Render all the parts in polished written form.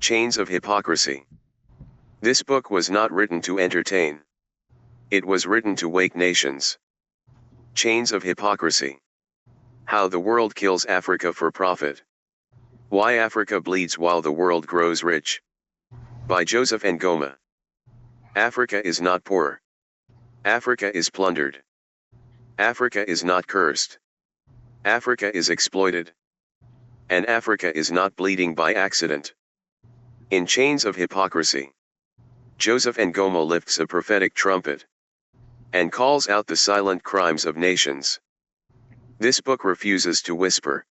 Chains of Hypocrisy. This book was not written to entertain. It was written to wake nations. Chains of Hypocrisy. How the world kills Africa for profit. Why Africa bleeds while the world grows rich. By Joseph Ngoma. Africa is not poor. Africa is plundered. Africa is not cursed. Africa is exploited. And Africa is not bleeding by accident. In Chains of Hypocrisy, Joseph Ngoma lifts a prophetic trumpet and calls out the silent crimes of nations. This book refuses to whisper.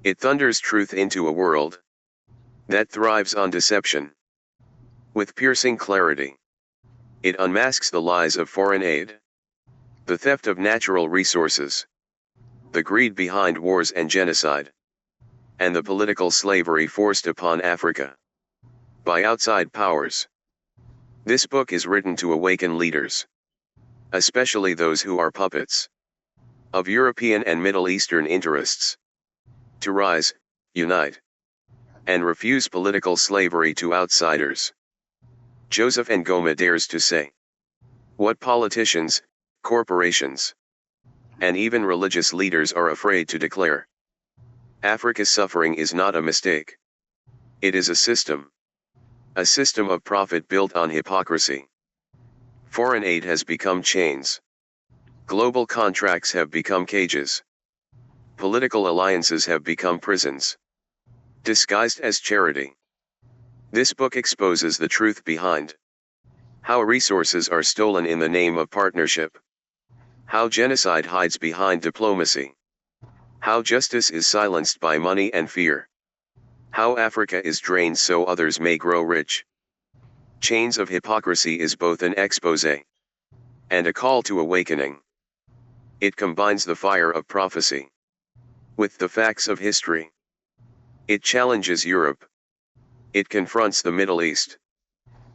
It thunders truth into a world that thrives on deception. With piercing clarity, it unmasks the lies of foreign aid, the theft of natural resources, the greed behind wars and genocide, and the political slavery forced upon Africa by outside powers. This book is written to awaken leaders, especially those who are puppets of European and Middle Eastern interests, to rise, unite, and refuse political slavery to outsiders. Joseph Ngoma dares to say what politicians, corporations, and even religious leaders are afraid to declare. Africa's suffering is not a mistake. It is a system. A system of profit built on hypocrisy. Foreign aid has become chains. Global contracts have become cages. Political alliances have become prisons, disguised as charity. This book exposes the truth behind how resources are stolen in the name of partnership, how genocide hides behind diplomacy, how justice is silenced by money and fear, how Africa is drained so others may grow rich. Chains of Hypocrisy is both an exposé and a call to awakening. It combines the fire of prophecy with the facts of history. It challenges Europe. It confronts the Middle East.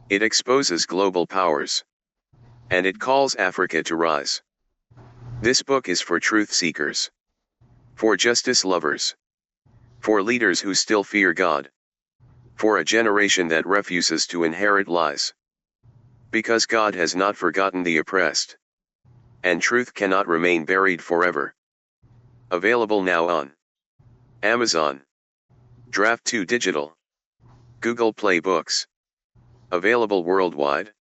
It exposes global powers. And it calls Africa to rise. This book is for truth seekers, for justice lovers, for leaders who still fear God, for a generation that refuses to inherit lies. Because God has not forgotten the oppressed, and truth cannot remain buried forever. Available now on Amazon, Draft 2 Digital, Google Play Books. Available worldwide.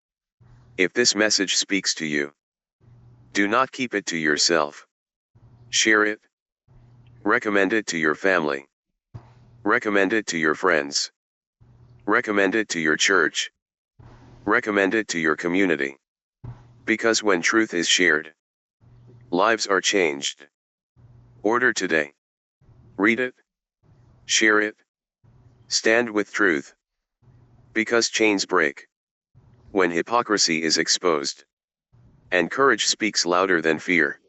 If this message speaks to you, do not keep it to yourself. Share it. Recommend it to your family. Recommend it to your friends. Recommend it to your church. Recommend it to your community. Because when truth is shared, lives are changed. Order today. Read it. Share it. Stand with truth. Because chains break when hypocrisy is exposed, and courage speaks louder than fear.